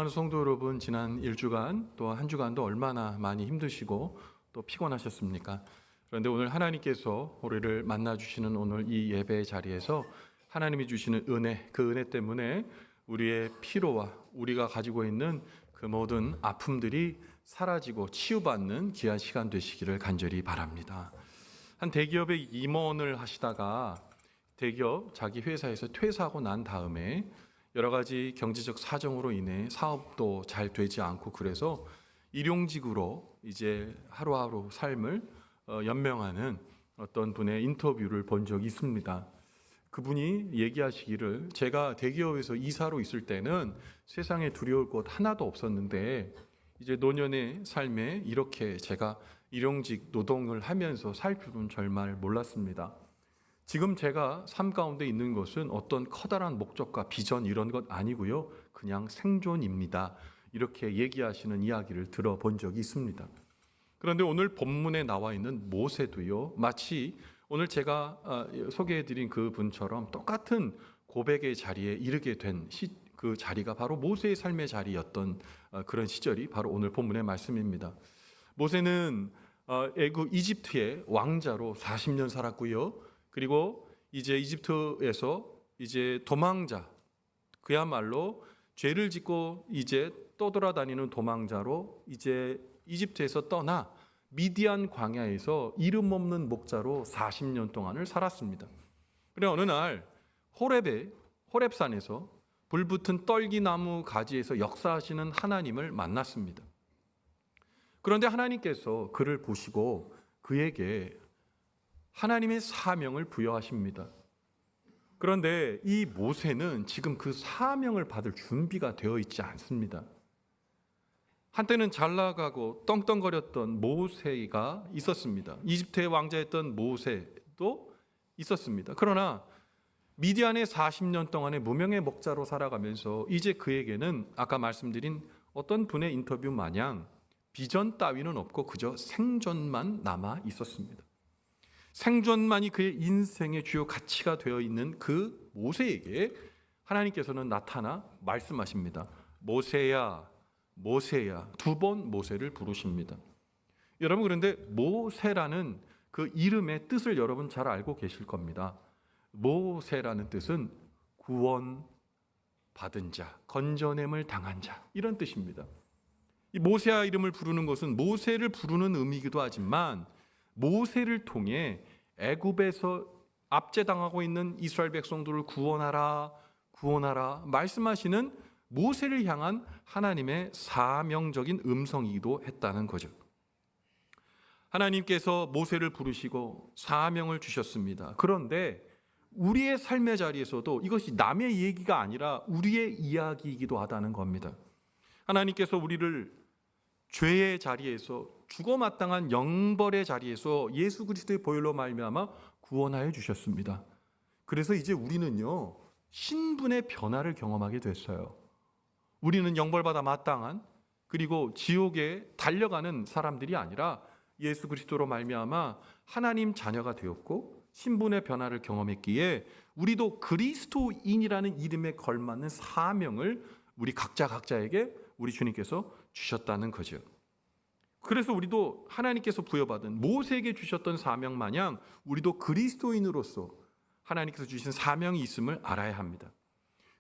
사랑하는 성도 여러분, 지난 일주간 또 한 주간도 얼마나 많이 힘드시고 또 피곤하셨습니까? 그런데 오늘 하나님께서 우리를 만나주시는 오늘 이 예배 자리에서 하나님이 주시는 은혜, 그 은혜 때문에 우리의 피로와 우리가 가지고 있는 그 모든 아픔들이 사라지고 치유받는 귀한 시간 되시기를 간절히 바랍니다. 한 대기업의 임원을 하시다가 대기업 자기 회사에서 퇴사하고 난 다음에 여러 가지 경제적 사정으로 인해 사업도 잘 되지 않고 그래서 일용직으로 이제 하루하루 삶을 연명하는 어떤 분의 인터뷰를 본 적이 있습니다. 그분이 얘기하시기를, 제가 대기업에서 이사로 있을 때는 세상에 두려울 것 하나도 없었는데 이제 노년의 삶에 이렇게 제가 일용직 노동을 하면서 살 줄은 정말 몰랐습니다. 지금 제가 삶 가운데 있는 것은 어떤 커다란 목적과 비전 이런 것 아니고요, 그냥 생존입니다. 이렇게 얘기하시는 이야기를 들어본 적이 있습니다. 그런데 오늘 본문에 나와 있는 모세도요, 마치 오늘 제가 소개해드린 그 분처럼 똑같은 고백의 자리에 이르게 된 그 자리가 바로 모세의 삶의 자리였던 그런 시절이 바로 오늘 본문의 말씀입니다. 모세는 이집트의 왕자로 40년 살았고요. 그리고 이제 이집트에서 이제 도망자, 그야말로 죄를 짓고 이제 떠돌아다니는 도망자로 이제 이집트에서 떠나 미디안 광야에서 이름 없는 목자로 40년 동안을 살았습니다. 그런데 어느 날 호렙산에서 불붙은 떨기나무 가지에서 역사하시는 하나님을 만났습니다. 그런데 하나님께서 그를 보시고 그에게 하나님의 사명을 부여하십니다. 그런데 이 모세는 지금 그 사명을 받을 준비가 되어 있지 않습니다. 한때는 잘 나가고 떵떵거렸던 모세가 있었습니다. 이집트의 왕자였던 모세도 있었습니다. 그러나 미디안의 40년 동안의 무명의 목자로 살아가면서 이제 그에게는 아까 말씀드린 어떤 분의 인터뷰 마냥 비전 따위는 없고 그저 생존만 남아 있었습니다. 생존만이 그의 인생의 주요 가치가 되어 있는 그 모세에게 하나님께서는 나타나 말씀하십니다. 모세야, 모세야. 2번 모세를 부르십니다. 여러분, 그런데 모세라는 그 이름의 뜻을 여러분 잘 알고 계실 겁니다. 모세라는 뜻은 구원 받은 자, 건져냄을 당한 자, 이런 뜻입니다. 이 모세야 이름을 부르는 것은 모세를 부르는 의미이기도 하지만 모세를 통해 애굽에서 압제당하고 있는 이스라엘 백성들을 구원하라, 구원하라 말씀하시는 모세를 향한 하나님의 사명적인 음성이기도 했다는 거죠. 하나님께서 모세를 부르시고 사명을 주셨습니다. 그런데 우리의 삶의 자리에서도 이것이 남의 얘기가 아니라 우리의 이야기이기도 하다는 겁니다. 하나님께서 우리를 죄의 자리에서 죽어마땅한 영벌의 자리에서 예수 그리스도의 보혈로 말미암아 구원하여 주셨습니다. 그래서 이제 우리는요, 신분의 변화를 경험하게 됐어요. 우리는 영벌받아 마땅한, 그리고 지옥에 달려가는 사람들이 아니라 예수 그리스도로 말미암아 하나님 자녀가 되었고 신분의 변화를 경험했기에 우리도 그리스도인이라는 이름에 걸맞는 사명을 우리 각자에게 우리 주님께서 주셨다는 거죠. 그래서 우리도 하나님께서 부여받은 모세에게 주셨던 사명 마냥 우리도 그리스도인으로서 하나님께서 주신 사명이 있음을 알아야 합니다.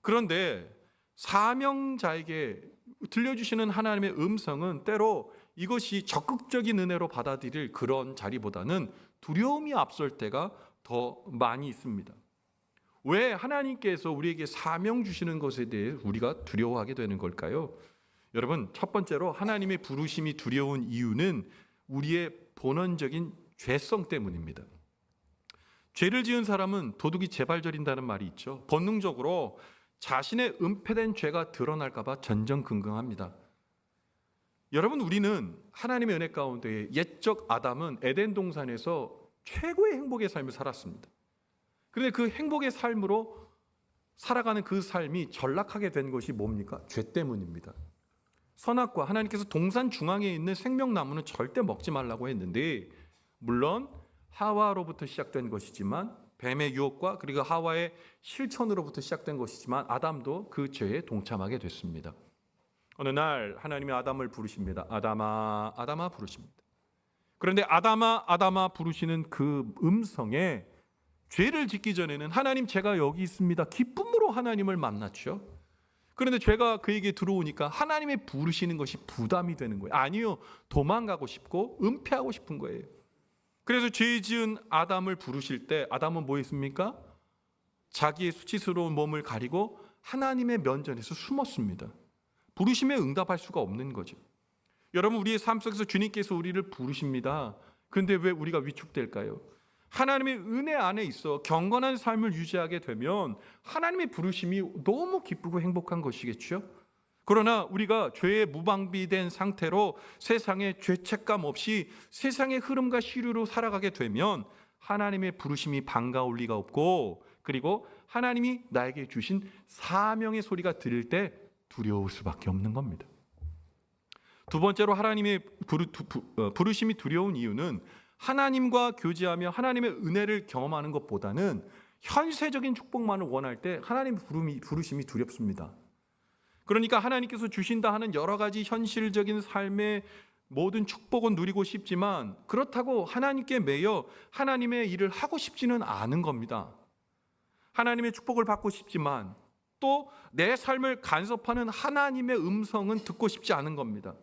그런데 사명자에게 들려주시는 하나님의 음성은 때로 이것이 적극적인 은혜로 받아들일 그런 자리보다는 두려움이 앞설 때가 더 많이 있습니다. 왜 하나님께서 우리에게 사명 주시는 것에 대해 우리가 두려워하게 되는 걸까요? 여러분, 첫 번째로 하나님의 부르심이 두려운 이유는 우리의 본원적인 죄성 때문입니다. 죄를 지은 사람은 도둑이 재발절인다는 말이 있죠. 본능적으로 자신의 은폐된 죄가 드러날까 봐 전전긍긍합니다. 여러분, 우리는 하나님의 은혜 가운데 옛적 아담은 에덴 동산에서 최고의 행복의 삶을 살았습니다. 그런데 그 행복의 삶으로 살아가는 그 삶이 전락하게 된 것이 뭡니까? 죄 때문입니다. 선악과, 하나님께서 동산 중앙에 있는 생명나무는 절대 먹지 말라고 했는데, 물론 하와로부터 시작된 것이지만, 뱀의 유혹과 그리고 하와의 실천으로부터 시작된 것이지만 아담도 그 죄에 동참하게 됐습니다. 어느 날 하나님이 아담을 부르십니다. 아담아, 아담아 부르십니다. 그런데 아담아, 아담아 부르시는 그 음성에 죄를 짓기 전에는 하나님 제가 여기 있습니다. 기쁨으로 하나님을 만났죠. 그런데 죄가 그에게 들어오니까 하나님의 부르시는 것이 부담이 되는 거예요. 아니요, 도망가고 싶고 은폐하고 싶은 거예요. 그래서 죄 지은 아담을 부르실 때 아담은 뭐 했습니까? 자기의 수치스러운 몸을 가리고 하나님의 면전에서 숨었습니다. 부르심에 응답할 수가 없는 거죠. 여러분, 우리의 삶 속에서 주님께서 우리를 부르십니다. 그런데 왜 우리가 위축될까요? 하나님의 은혜 안에 있어 경건한 삶을 유지하게 되면 하나님의 부르심이 너무 기쁘고 행복한 것이겠죠. 그러나 우리가 죄에 무방비된 상태로 세상에 죄책감 없이 세상의 흐름과 시류로 살아가게 되면 하나님의 부르심이 반가울 리가 없고, 그리고 하나님이 나에게 주신 사명의 소리가 들릴 때 두려울 수밖에 없는 겁니다. 두 번째로 하나님의 부르심이 두려운 이유는 하나님과 교제하며 하나님의 은혜를 경험하는 것보다는 현세적인 축복만을 원할 때 하나님의 부르심이 두렵습니다. 그러니까 하나님께서 주신다 하는 여러 가지 현실적인 삶의 모든 축복은 누리고 싶지만 그렇다고 하나님께 매여 하나님의 일을 하고 싶지는 않은 겁니다. 하나님의 축복을 받고 싶지만 또 내 삶을 간섭하는 하나님의 음성은 듣고 싶지 않은 겁니다.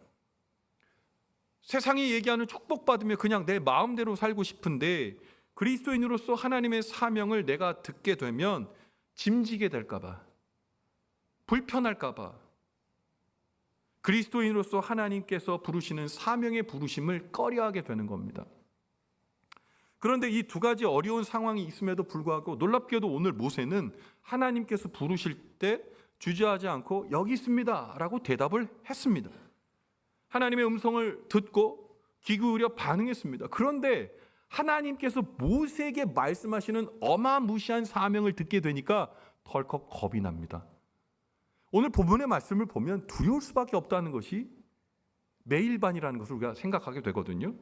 세상이 얘기하는 축복받으며 그냥 내 마음대로 살고 싶은데 그리스도인으로서 하나님의 사명을 내가 듣게 되면 짐지게 될까 봐, 불편할까 봐, 그리스도인으로서 하나님께서 부르시는 사명의 부르심을 꺼려하게 되는 겁니다. 그런데 이 두 가지 어려운 상황이 있음에도 불구하고 놀랍게도 오늘 모세는 하나님께서 부르실 때 주저하지 않고 여기 있습니다 라고 대답을 했습니다. 하나님의 음성을 듣고 귀 기울여 반응했습니다. 그런데 하나님께서 모세에게 말씀하시는 어마무시한 사명을 듣게 되니까 덜컥 겁이 납니다. 오늘 본문의 말씀을 보면 두려울 수밖에 없다는 것이 매일반이라는 것을 우리가 생각하게 되거든요.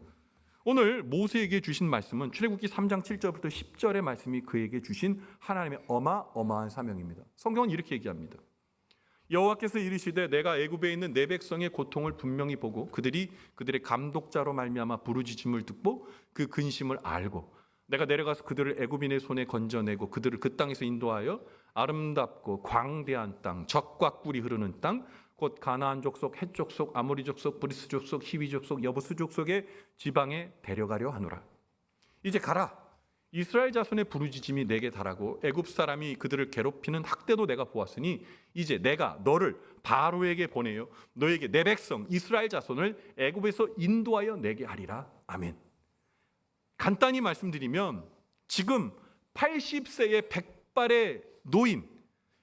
오늘 모세에게 주신 말씀은 출애굽기 3장 7절부터 10절의 말씀이 그에게 주신 하나님의 어마어마한 사명입니다. 성경은 이렇게 얘기합니다. 여호와께서 이르시되 내가 애굽에 있는 내 백성의 고통을 분명히 보고 그들의 감독자로 말미암아 부르짖음을 듣고 그 근심을 알고 내가 내려가서 그들을 애굽인의 손에 건져내고 그들을 그 땅에서 인도하여 아름답고 광대한 땅, 젖과 꿀이 흐르는 땅, 곧 가나안 족속, 헷 족속, 아모리 족속, 브리스 족속, 히위 족속, 여부스 족속의 지방에 데려가려 하노라. 이제 가라. 이스라엘 자손의 부르짖음이 내게 달하고 애굽 사람이 그들을 괴롭히는 학대도 내가 보았으니 이제 내가 너를 바로에게 보내요 너에게 내 백성 이스라엘 자손을 애굽에서 인도하여 내게 하리라. 아멘. 간단히 말씀드리면 지금 80세의 백발의 노인,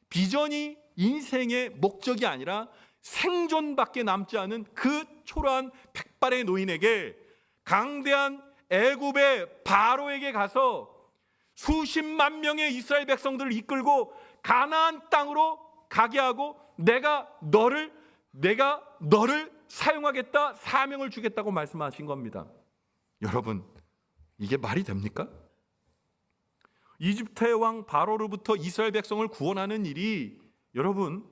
비전이 인생의 목적이 아니라 생존밖에 남지 않은 그 초라한 백발의 노인에게 강대한 애굽의 바로에게 가서 수십만 명의 이스라엘 백성들을 이끌고 가나안 땅으로 가게 하고 내가 너를 사용하겠다, 사명을 주겠다고 말씀하신 겁니다. 여러분, 이게 말이 됩니까? 이집트의 왕 바로로부터 이스라엘 백성을 구원하는 일이 여러분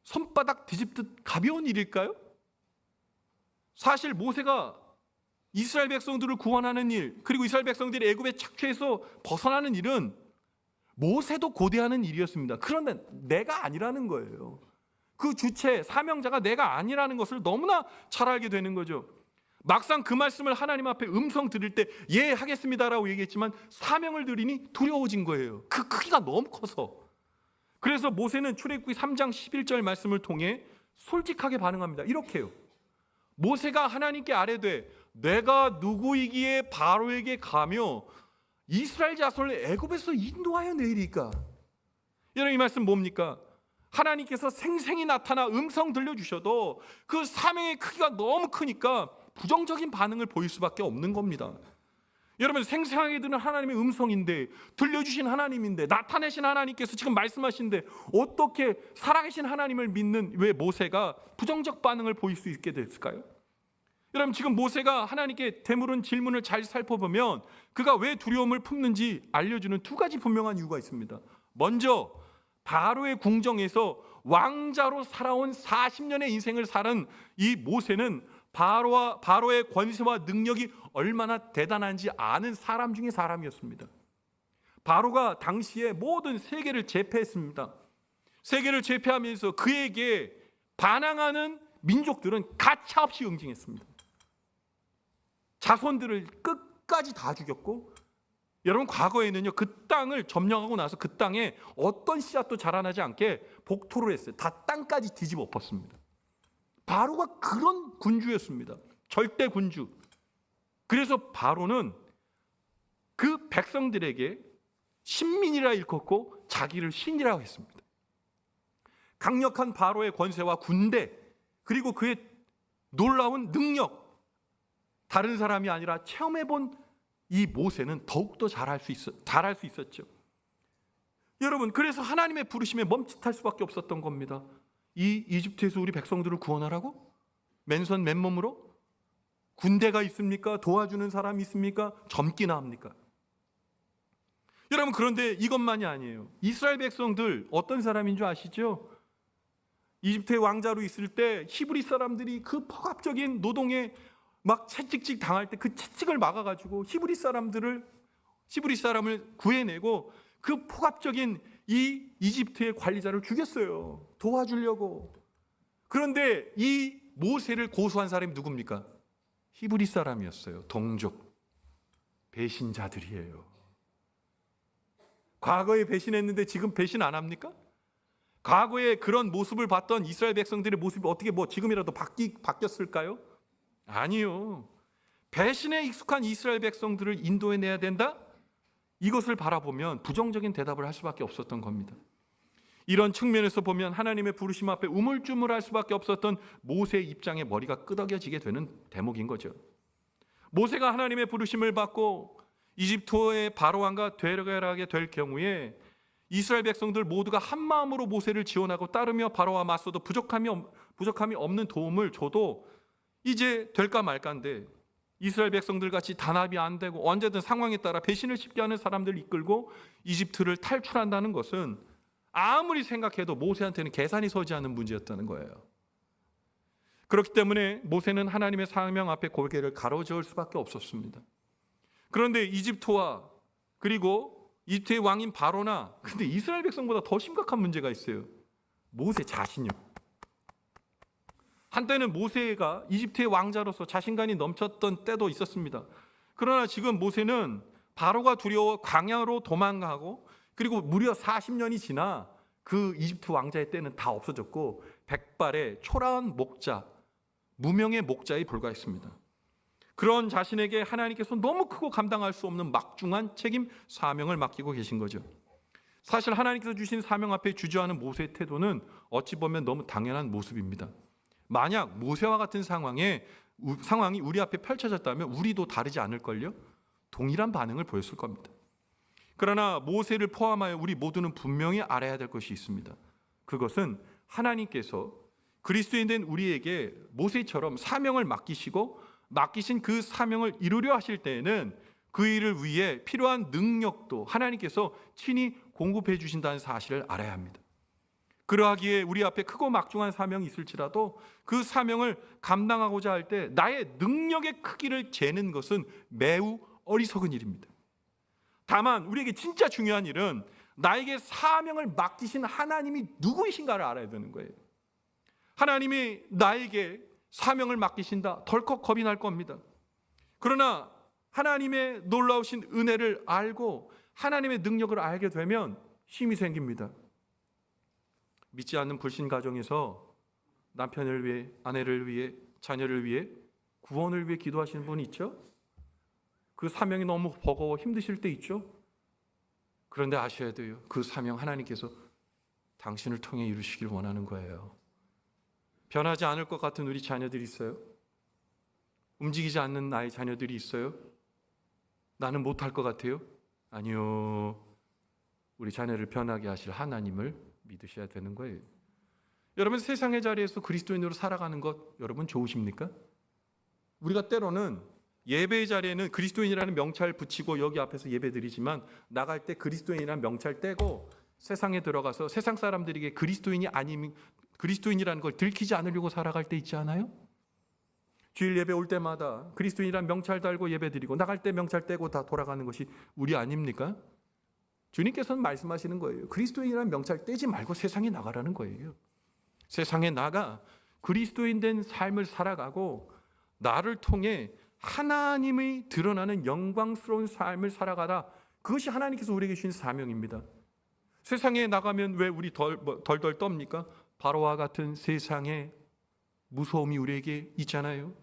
손바닥 뒤집듯 가벼운 일일까요? 사실 모세가 이스라엘 백성들을 구원하는 일, 그리고 이스라엘 백성들이 애굽에 착취해서 벗어나는 일은 모세도 고대하는 일이었습니다. 그런데 내가 아니라는 거예요. 그 주체, 사명자가 내가 아니라는 것을 너무나 잘 알게 되는 거죠. 막상 그 말씀을 하나님 앞에 음성 들을 때 예 하겠습니다라고 얘기했지만 사명을 들으니 두려워진 거예요. 그 크기가 너무 커서. 그래서 모세는 출애굽기 3장 11절 말씀을 통해 솔직하게 반응합니다. 이렇게요. 모세가 하나님께 아뢰되 내가 누구이기에 바로에게 가며 이스라엘 자손을 애굽에서 인도하여 내리까? 여러분, 이 말씀 뭡니까? 하나님께서 생생히 나타나 음성 들려주셔도 그 사명의 크기가 너무 크니까 부정적인 반응을 보일 수밖에 없는 겁니다. 여러분, 생생하게 들은 하나님의 음성인데, 들려주신 하나님인데, 나타내신 하나님께서 지금 말씀하신데 어떻게 살아계신 하나님을 믿는 왜 모세가 부정적 반응을 보일 수 있게 됐을까요? 여러분, 지금 모세가 하나님께 되물은 질문을 잘 살펴보면 그가 왜 두려움을 품는지 알려주는 두 가지 분명한 이유가 있습니다. 먼저 바로의 궁정에서 왕자로 살아온 40년의 인생을 사는 이 모세는 바로의 권세와 능력이 얼마나 대단한지 아는 사람 중에 사람이었습니다. 바로가 당시에 모든 세계를 제패했습니다. 세계를 제패하면서 그에게 반항하는 민족들은 가차없이 응징했습니다. 자손들을 끝까지 다 죽였고, 여러분 과거에는요 그 땅을 점령하고 나서 그 땅에 어떤 씨앗도 자라나지 않게 복토를 했어요. 다 땅까지 뒤집어 엎었습니다. 바로가 그런 군주였습니다. 절대 군주. 그래서 바로는 그 백성들에게 신민이라 일컫고 자기를 신이라고 했습니다. 강력한 바로의 권세와 군대, 그리고 그의 놀라운 능력, 다른 사람이 아니라 체험해본 이 모세는 더욱더 잘할 수 있었죠. 여러분, 그래서 하나님의 부르심에 멈칫할 수밖에 없었던 겁니다. 이 이집트에서 우리 백성들을 구원하라고? 맨손 맨몸으로? 군대가 있습니까? 도와주는 사람이 있습니까? 젊기나 합니까? 여러분, 그런데 이것만이 아니에요. 이스라엘 백성들 어떤 사람인 줄 아시죠? 이집트의 왕자로 있을 때 히브리 사람들이 그 폭압적인 노동에 막 채찍질 당할 때 그 채찍을 막아가지고 히브리 사람을 구해내고 그 폭압적인 이 이집트의 관리자를 죽였어요. 도와주려고. 그런데 이 모세를 고소한 사람이 누굽니까? 히브리 사람이었어요. 동족. 배신자들이에요. 과거에 배신했는데 지금 배신 안 합니까? 과거에 그런 모습을 봤던 이스라엘 백성들의 모습이 어떻게 지금이라도 바뀌었을까요? 아니요. 배신에 익숙한 이스라엘 백성들을 인도해내야 된다? 이것을 바라보면 부정적인 대답을 할 수밖에 없었던 겁니다. 이런 측면에서 보면 하나님의 부르심 앞에 우물쭈물할 수밖에 없었던 모세의 입장에 머리가 끄덕여지게 되는 대목인 거죠. 모세가 하나님의 부르심을 받고 이집트의 바로왕과 되려가게 될 경우에 이스라엘 백성들 모두가 한 마음으로 모세를 지원하고 따르며 바로와 맞서도 부족함이 없는 도움을 줘도 이제 될까 말까인데, 이스라엘 백성들 같이 단합이 안 되고 언제든 상황에 따라 배신을 쉽게 하는 사람들을 이끌고 이집트를 탈출한다는 것은 아무리 생각해도 모세한테는 계산이 서지 않는 문제였다는 거예요. 그렇기 때문에 모세는 하나님의 사명 앞에 고개를 가로저을 수밖에 없었습니다. 그런데 이집트와 그리고 이집트의 왕인 바로나, 근데 이스라엘 백성보다 더 심각한 문제가 있어요. 모세 자신이요. 한때는 모세가 이집트의 왕자로서 자신감이 넘쳤던 때도 있었습니다. 그러나 지금 모세는 바로가 두려워 광야로 도망가고, 그리고 무려 40년이 지나 그 이집트 왕자의 때는 다 없어졌고 백발의 초라한 목자, 무명의 목자에 불과했습니다. 그런 자신에게 하나님께서 너무 크고 감당할 수 없는 막중한 책임 사명을 맡기고 계신 거죠. 사실 하나님께서 주신 사명 앞에 주저하는 모세의 태도는 어찌 보면 너무 당연한 모습입니다. 만약 모세와 같은 상황이 우리 앞에 펼쳐졌다면 우리도 다르지 않을걸요? 동일한 반응을 보였을 겁니다. 그러나 모세를 포함하여 우리 모두는 분명히 알아야 될 것이 있습니다. 그것은 하나님께서 그리스도인 된 우리에게 모세처럼 사명을 맡기신 그 사명을 이루려 하실 때에는 그 일을 위해 필요한 능력도 하나님께서 친히 공급해 주신다는 사실을 알아야 합니다. 그러하기에 우리 앞에 크고 막중한 사명이 있을지라도 그 사명을 감당하고자 할 때 나의 능력의 크기를 재는 것은 매우 어리석은 일입니다. 다만 우리에게 진짜 중요한 일은 나에게 사명을 맡기신 하나님이 누구이신가를 알아야 되는 거예요. 하나님이 나에게 사명을 맡기신다, 덜컥 겁이 날 겁니다. 그러나 하나님의 놀라우신 은혜를 알고 하나님의 능력을 알게 되면 힘이 생깁니다. 믿지 않는 불신 가정에서 남편을 위해, 아내를 위해, 자녀를 위해, 구원을 위해 기도하시는 분이 있죠? 그 사명이 너무 버거워 힘드실 때 있죠? 그런데 아셔야 돼요. 그 사명 하나님께서 당신을 통해 이루시길 원하는 거예요. 변하지 않을 것 같은 우리 자녀들이 있어요? 움직이지 않는 나의 자녀들이 있어요? 나는 못할 것 같아요? 아니요. 우리 자녀를 변하게 하실 하나님을 믿으셔야 되는 거예요. 여러분, 세상의 자리에서 그리스도인으로 살아가는 것 여러분 좋으십니까? 우리가 때로는 예배의 자리에는 그리스도인이라는 명찰 붙이고 여기 앞에서 예배 드리지만 나갈 때 그리스도인이라는 명찰 떼고 세상에 들어가서 세상 사람들에게 그리스도인이 아닌 그리스도인이라는 걸 들키지 않으려고 살아갈 때 있지 않아요? 주일 예배 올 때마다 그리스도인이란 명찰 달고 예배드리고 나갈 때 명찰 떼고 다 돌아가는 것이 우리 아닙니까? 주님께서는 말씀하시는 거예요. 그리스도인이란 명찰 떼지 말고 세상에 나가라는 거예요. 세상에 나가 그리스도인 된 삶을 살아가고 나를 통해 하나님이 드러나는 영광스러운 삶을 살아가라. 그것이 하나님께서 우리에게 주신 사명입니다. 세상에 나가면 왜 우리 덜덜 떱니까? 바로와 같은 세상의 무서움이 우리에게 있잖아요.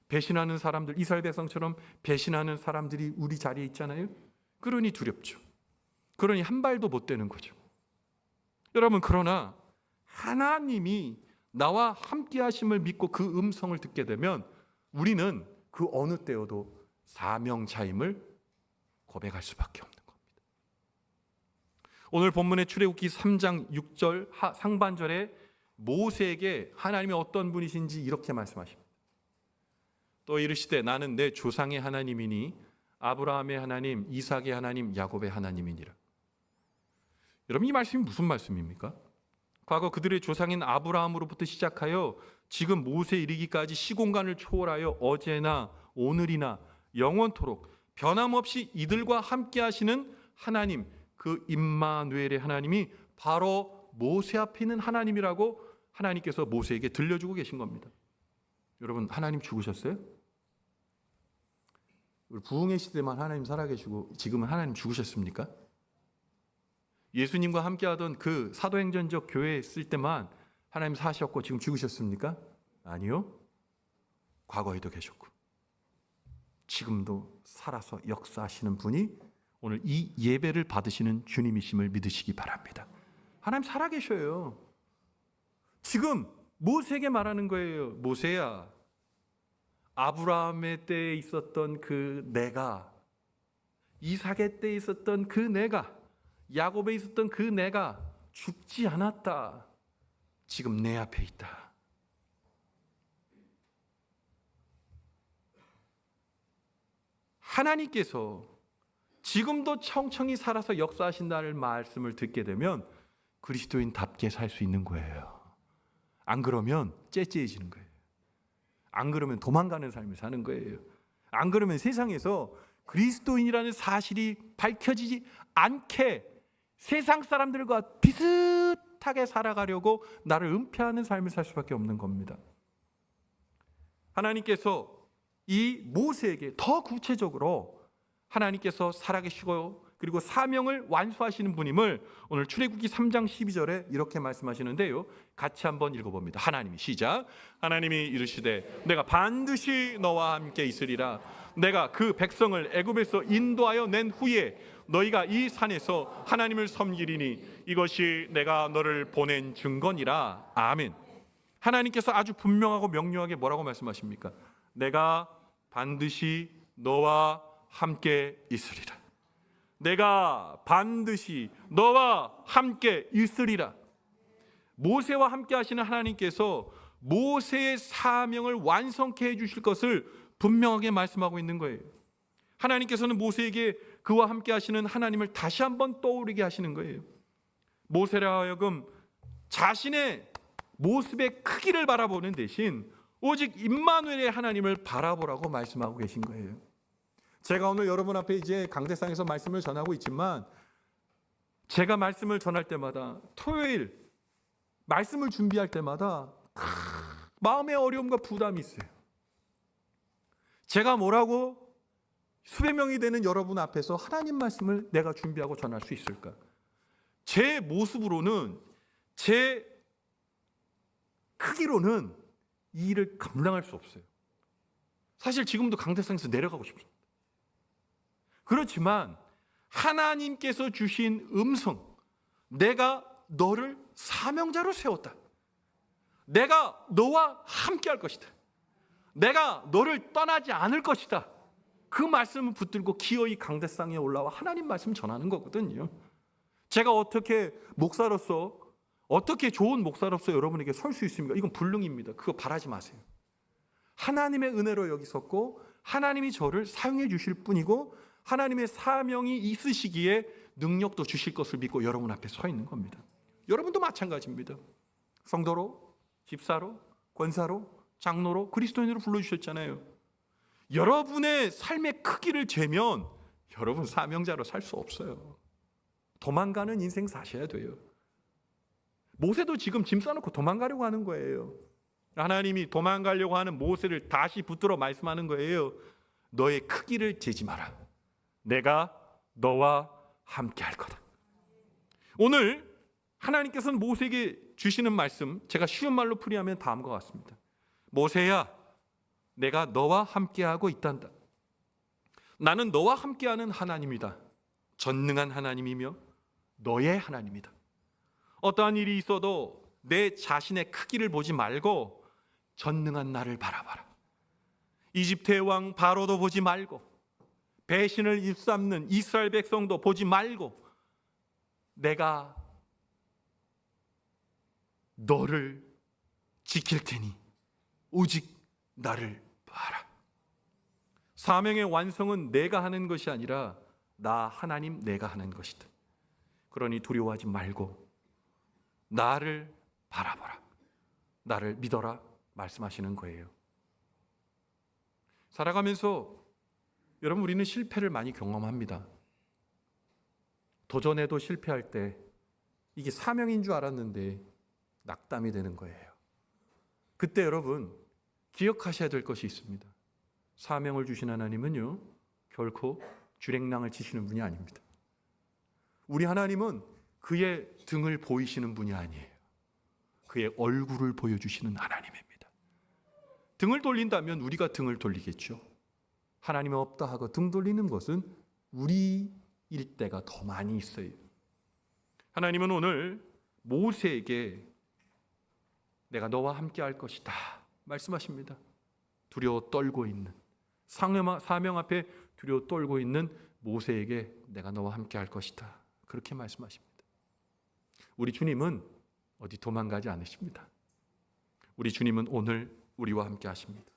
배신하는 사람들, 이스라엘 백성처럼 배신하는 사람들이 우리 자리에 있잖아요. 그러니 두렵죠. 그러니 한 발도 못 대는 거죠. 여러분, 그러나 하나님이 나와 함께 하심을 믿고 그 음성을 듣게 되면 우리는 그 어느 때여도 사명자임을 고백할 수밖에 없는 겁니다. 오늘 본문의 출애굽기 3장 6절 상반절에 모세에게 하나님이 어떤 분이신지 이렇게 말씀하십니다. 또 이르시되 나는 내 조상의 하나님이니 아브라함의 하나님, 이삭의 하나님, 야곱의 하나님이니라. 여러분, 이 말씀이 무슨 말씀입니까? 과거 그들의 조상인 아브라함으로부터 시작하여 지금 모세에 이르기까지 시공간을 초월하여 어제나 오늘이나 영원토록 변함없이 이들과 함께 하시는 하나님, 그 임마누엘의 하나님이 바로 모세 앞에 있는 하나님이라고 하나님께서 모세에게 들려주고 계신 겁니다. 여러분, 하나님 죽으셨어요? 우리 부흥의 시대만 하나님 살아계시고 지금은 하나님 죽으셨습니까? 예수님과 함께하던 그 사도행전적 교회에 있을 때만 하나님 사셨고 지금 죽으셨습니까? 아니요. 과거에도 계셨고 지금도 살아서 역사하시는 분이 오늘 이 예배를 받으시는 주님이심을 믿으시기 바랍니다. 하나님 살아계셔요. 지금 모세에게 말하는 거예요. 모세야, 아브라함의 때에 있었던 그 내가, 이삭의 때에 있었던 그 내가, 야곱에 있었던 그 내가 죽지 않았다. 지금 내 앞에 있다. 하나님께서 지금도 청청히 살아서 역사하신다는 말씀을 듣게 되면 그리스도인답게 살 수 있는 거예요. 안 그러면 째째해지는 거예요. 안 그러면 도망가는 삶을 사는 거예요. 안 그러면 세상에서 그리스도인이라는 사실이 밝혀지지 않게 세상 사람들과 비슷하게 살아가려고 나를 은폐하는 삶을 살 수밖에 없는 겁니다. 하나님께서 이 모세에게 더 구체적으로 하나님께서 살아계시고 그리고 사명을 완수하시는 분임을 오늘 출애굽기 3장 12절에 이렇게 말씀하시는데요. 같이 한번 읽어봅니다. 하나님이 시작. 하나님이 이르시되 내가 반드시 너와 함께 있으리라. 내가 그 백성을 애굽에서 인도하여 낸 후에 너희가 이 산에서 하나님을 섬기리니 이것이 내가 너를 보낸 증거니라. 아멘. 하나님께서 아주 분명하고 명료하게 뭐라고 말씀하십니까? 내가 반드시 너와 함께 있으리라. 내가 반드시 너와 함께 있으리라. 모세와 함께 하시는 하나님께서 모세의 사명을 완성케 해주실 것을 분명하게 말씀하고 있는 거예요. 하나님께서는 모세에게 그와 함께 하시는 하나님을 다시 한번 떠오르게 하시는 거예요. 모세라 하여금 자신의 모습의 크기를 바라보는 대신 오직 임마누엘의 하나님을 바라보라고 말씀하고 계신 거예요. 제가 오늘 여러분 앞에 이제 강대상에서 말씀을 전하고 있지만 제가 말씀을 전할 때마다 토요일 말씀을 준비할 때마다 마음의 어려움과 부담이 있어요. 제가 뭐라고 수백 명이 되는 여러분 앞에서 하나님 말씀을 내가 준비하고 전할 수 있을까? 제 모습으로는 제 크기로는 이 일을 감당할 수 없어요. 사실 지금도 강대상에서 내려가고 싶습니다. 그렇지만 하나님께서 주신 음성, 내가 너를 사명자로 세웠다. 내가 너와 함께 할 것이다. 내가 너를 떠나지 않을 것이다. 그 말씀을 붙들고 기어이 강대상에 올라와 하나님 말씀 전하는 거거든요. 제가 어떻게 목사로서 어떻게 좋은 목사로서 여러분에게 설 수 있습니까? 이건 불능입니다. 그거 바라지 마세요. 하나님의 은혜로 여기 섰고 하나님이 저를 사용해 주실 뿐이고 하나님의 사명이 있으시기에 능력도 주실 것을 믿고 여러분 앞에 서 있는 겁니다. 여러분도 마찬가지입니다. 성도로, 집사로, 권사로, 장로로, 그리스도인으로 불러주셨잖아요. 여러분의 삶의 크기를 재면 여러분 사명자로 살 수 없어요. 도망가는 인생 사셔야 돼요. 모세도 지금 짐 싸놓고 도망가려고 하는 거예요. 하나님이 도망가려고 하는 모세를 다시 붙들어 말씀하는 거예요. 너의 크기를 재지 마라. 내가 너와 함께 할 거다. 오늘 하나님께서는 모세에게 주시는 말씀, 제가 쉬운 말로 풀이하면 다음과 같습니다. 모세야, 내가 너와 함께하고 있단다. 나는 너와 함께하는 하나님이다. 전능한 하나님이며 너의 하나님이다. 어떠한 일이 있어도 내 자신의 크기를 보지 말고 전능한 나를 바라봐라. 이집트의 왕 바로도 보지 말고 배신을 입삼는 이스라엘 백성도 보지 말고 내가 너를 지킬 테니 오직 나를 봐라. 사명의 완성은 내가 하는 것이 아니라 나 하나님 내가 하는 것이다. 그러니 두려워하지 말고 나를 바라봐라. 나를 믿어라 말씀하시는 거예요. 살아가면서 여러분 우리는 실패를 많이 경험합니다. 도전해도 실패할 때 이게 사명인 줄 알았는데 낙담이 되는 거예요. 그때 여러분 기억하셔야 될 것이 있습니다. 사명을 주신 하나님은요 결코 주랭랑을 치시는 분이 아닙니다. 우리 하나님은 그의 등을 보이시는 분이 아니에요. 그의 얼굴을 보여주시는 하나님입니다. 등을 돌린다면 우리가 등을 돌리겠죠. 하나님이 없다 하고 등 돌리는 것은 우리일 때가 더 많이 있어요. 하나님은 오늘 모세에게 내가 너와 함께 할 것이다 말씀하십니다. 두려워 떨고 있는 사명 앞에 두려워 떨고 있는 모세에게 내가 너와 함께 할 것이다 그렇게 말씀하십니다. 우리 주님은 어디 도망가지 않으십니다. 우리 주님은 오늘 우리와 함께 하십니다.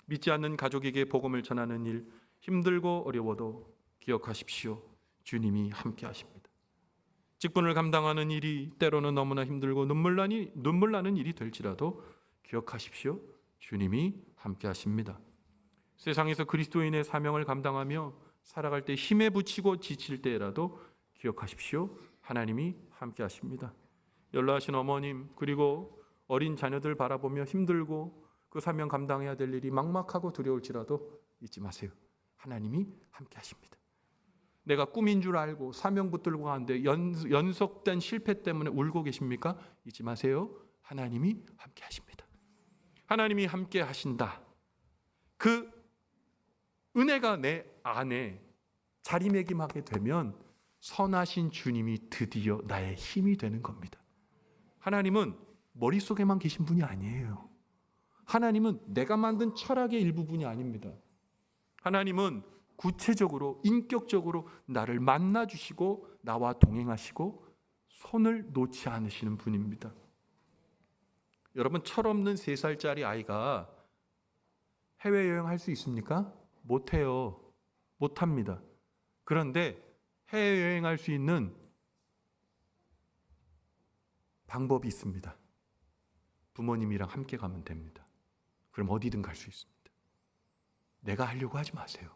믿지 않는 가족에게 복음을 전하는 일 힘들고 어려워도 기억하십시오. 주님이 함께 하십니다. 직분을 감당하는 일이 때로는 너무나 힘들고 눈물 나는 일이 될지라도 기억하십시오. 주님이 함께 하십니다. 세상에서 그리스도인의 사명을 감당하며 살아갈 때 힘에 부치고 지칠 때라도 기억하십시오. 하나님이 함께 하십니다. 연로하신 어머님 그리고 어린 자녀들 바라보며 힘들고 그 사명 감당해야 될 일이 막막하고 두려울지라도 잊지 마세요. 하나님이 함께 하십니다. 내가 꿈인 줄 알고 사명 붙들고 가는데 연속된 실패 때문에 울고 계십니까? 잊지 마세요. 하나님이 함께 하십니다. 하나님이 함께 하신다. 그 은혜가 내 안에 자리매김하게 되면 선하신 주님이 드디어 나의 힘이 되는 겁니다. 하나님은 머릿속에만 계신 분이 아니에요. 하나님은 내가 만든 철학의 일부분이 아닙니다. 하나님은 구체적으로 인격적으로 나를 만나주시고 나와 동행하시고 손을 놓지 않으시는 분입니다. 여러분 철없는 3살짜리 아이가 해외여행 할 수 있습니까? 못해요. 못합니다. 그런데 해외여행 할 수 있는 방법이 있습니다. 부모님이랑 함께 가면 됩니다. 그럼 어디든 갈 수 있습니다. 내가 하려고 하지 마세요.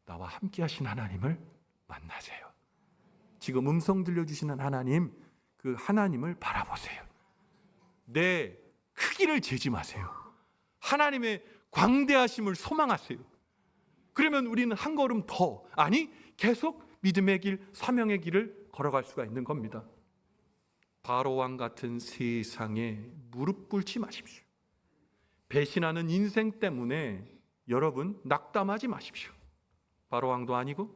나와 함께 하신 하나님을 만나세요. 지금 음성 들려주시는 하나님, 그 하나님을 바라보세요. 내 크기를 재지 마세요. 하나님의 광대하심을 소망하세요. 그러면 우리는 한 걸음 더, 아니 계속 믿음의 길, 사명의 길을 걸어갈 수가 있는 겁니다. 바로왕 같은 세상에 무릎 꿇지 마십시오. 배신하는 인생 때문에 여러분 낙담하지 마십시오. 바로왕도 아니고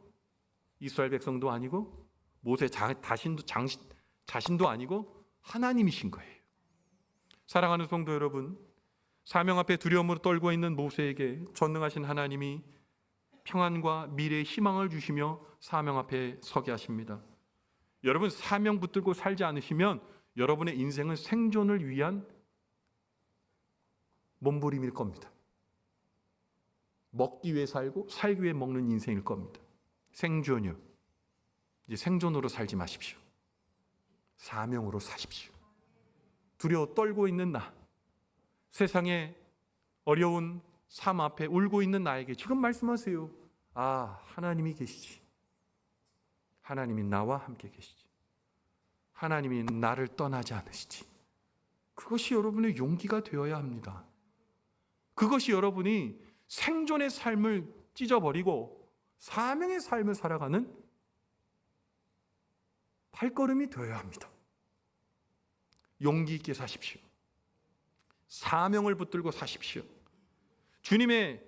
이스라엘 백성도 아니고 모세 자신도 아니고 하나님이신 거예요. 사랑하는 성도 여러분, 사명 앞에 두려움으로 떨고 있는 모세에게 전능하신 하나님이 평안과 미래의 희망을 주시며 사명 앞에 서게 하십니다. 여러분 사명 붙들고 살지 않으시면 여러분의 인생은 생존을 위한 몸부림일 겁니다. 먹기 위해 살고 살기 위해 먹는 인생일 겁니다. 생존이요. 이제 생존으로 살지 마십시오. 사명으로 사십시오. 두려워 떨고 있는 나, 세상에 어려운 삶 앞에 울고 있는 나에게 지금 말씀하세요. 아, 하나님이 계시지. 하나님이 나와 함께 계시지. 하나님이 나를 떠나지 않으시지. 그것이 여러분의 용기가 되어야 합니다. 그것이 여러분이 생존의 삶을 찢어버리고 사명의 삶을 살아가는 발걸음이 되어야 합니다. 용기 있게 사십시오. 사명을 붙들고 사십시오. 주님의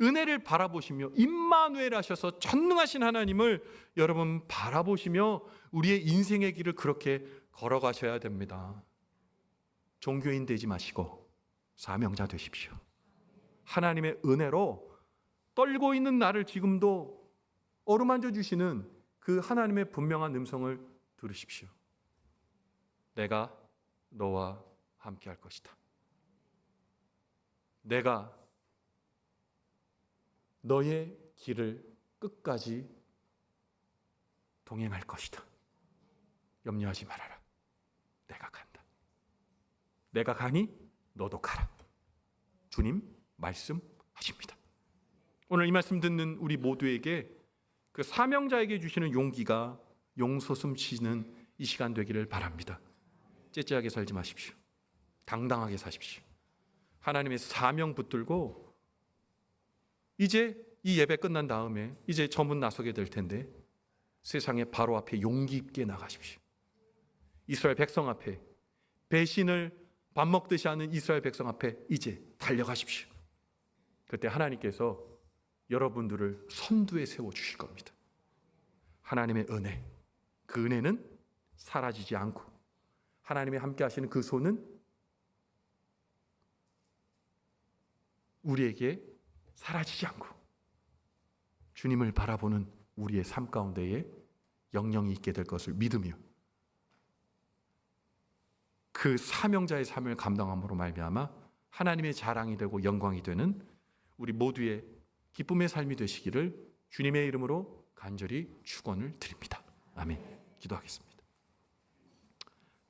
은혜를 바라보시며 임마누엘 하셔서 전능하신 하나님을 여러분 바라보시며 우리의 인생의 길을 그렇게 걸어가셔야 됩니다. 종교인 되지 마시고 사명자 되십시오. 하나님의 은혜로 떨고 있는 나를 지금도 어루만져 주시는 그 하나님의 분명한 음성을 들으십시오. 내가 너와 함께 할 것이다. 내가 너의 길을 끝까지 동행할 것이다. 염려하지 말아라. 내가 간다. 내가 가니 너도 가라. 주님 말씀하십니다. 오늘 이 말씀 듣는 우리 모두에게 그 사명자에게 주시는 용기가 용솟음치는 이 시간 되기를 바랍니다. 째째하게 살지 마십시오. 당당하게 사십시오. 하나님의 사명 붙들고 이제 이 예배 끝난 다음에 이제 저문 나서게 될 텐데 세상의 바로 앞에 용기 있게 나가십시오. 이스라엘 백성 앞에 배신을 밥 먹듯이 하는 이스라엘 백성 앞에 이제 달려가십시오. 그때 하나님께서 여러분들을 선두에 세워주실 겁니다. 하나님의 은혜, 그 은혜는 사라지지 않고 하나님이 함께 하시는 그 손은 우리에게 사라지지 않고 주님을 바라보는 우리의 삶 가운데에 영영이 있게 될 것을 믿으며 그 사명자의 삶을 감당함으로 말미암아 하나님의 자랑이 되고 영광이 되는 우리 모두의 기쁨의 삶이 되시기를 주님의 이름으로 간절히 축원을 드립니다. 아멘. 기도하겠습니다.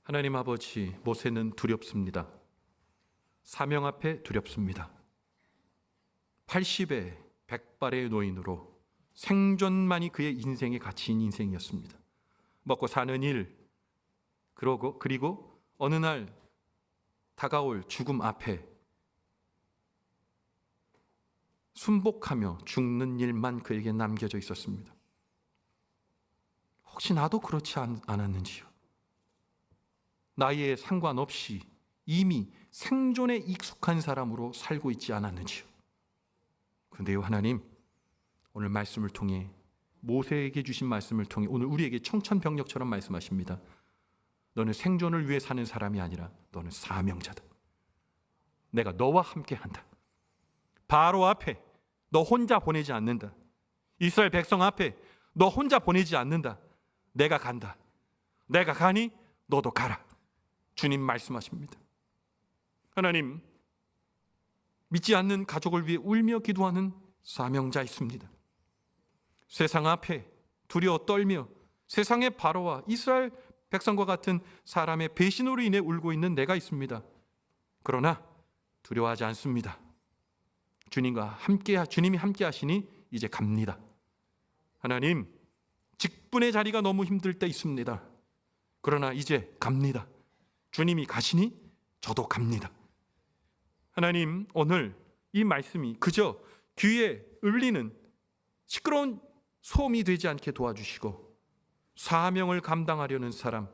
하나님 아버지, 모세는 두렵습니다. 사명 앞에 두렵습니다. 80에 100발의 노인으로 생존만이 그의 인생의 가치인 인생이었습니다. 먹고 사는 일, 그리고 어느 날 다가올 죽음 앞에 순복하며 죽는 일만 그에게 남겨져 있었습니다. 혹시 나도 그렇지 않았는지요? 나이에 상관없이 이미 생존에 익숙한 사람으로 살고 있지 않았는지요? 그런데요, 하나님, 오늘 말씀을 통해 모세에게 주신 말씀을 통해 오늘 우리에게 청천벽력처럼 말씀하십니다. 너는 생존을 위해 사는 사람이 아니라 너는 사명자다. 내가 너와 함께 한다. 바로 앞에 너 혼자 보내지 않는다. 이스라엘 백성 앞에 너 혼자 보내지 않는다. 내가 간다. 내가 가니 너도 가라. 주님 말씀하십니다. 하나님, 믿지 않는 가족을 위해 울며 기도하는 사명자 있습니다. 세상 앞에 두려워 떨며 세상의 바로와 이스라엘 백성과 같은 사람의 배신으로 인해 울고 있는 내가 있습니다. 그러나 두려워하지 않습니다. 주님이 함께 하시니 이제 갑니다. 하나님, 직분의 자리가 너무 힘들 때 있습니다. 그러나 이제 갑니다. 주님이 가시니 저도 갑니다. 하나님, 오늘 이 말씀이 그저 귀에 울리는 시끄러운 소음이 되지 않게 도와주시고 사명을 감당하려는 사람,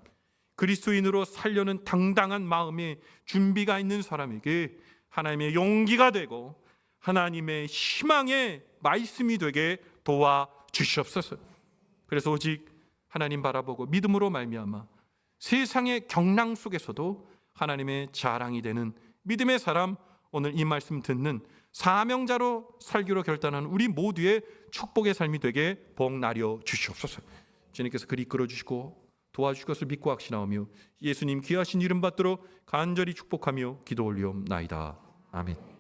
그리스도인으로 살려는 당당한 마음의 준비가 있는 사람에게 하나님의 용기가 되고 하나님의 희망의 말씀이 되게 도와주시옵소서. 그래서 오직 하나님 바라보고 믿음으로 말미암아 세상의 경랑 속에서도 하나님의 자랑이 되는 믿음의 사람, 오늘 이 말씀 듣는 사명자로 살기로 결단하는 우리 모두의 축복의 삶이 되게 복 나려 주시옵소서. 주님께서 그리 이끌어 주시고 도와주실 것을 믿고 확신하오며 예수님 귀하신 이름 받들어 간절히 축복하며 기도 올리옵나이다. 아멘.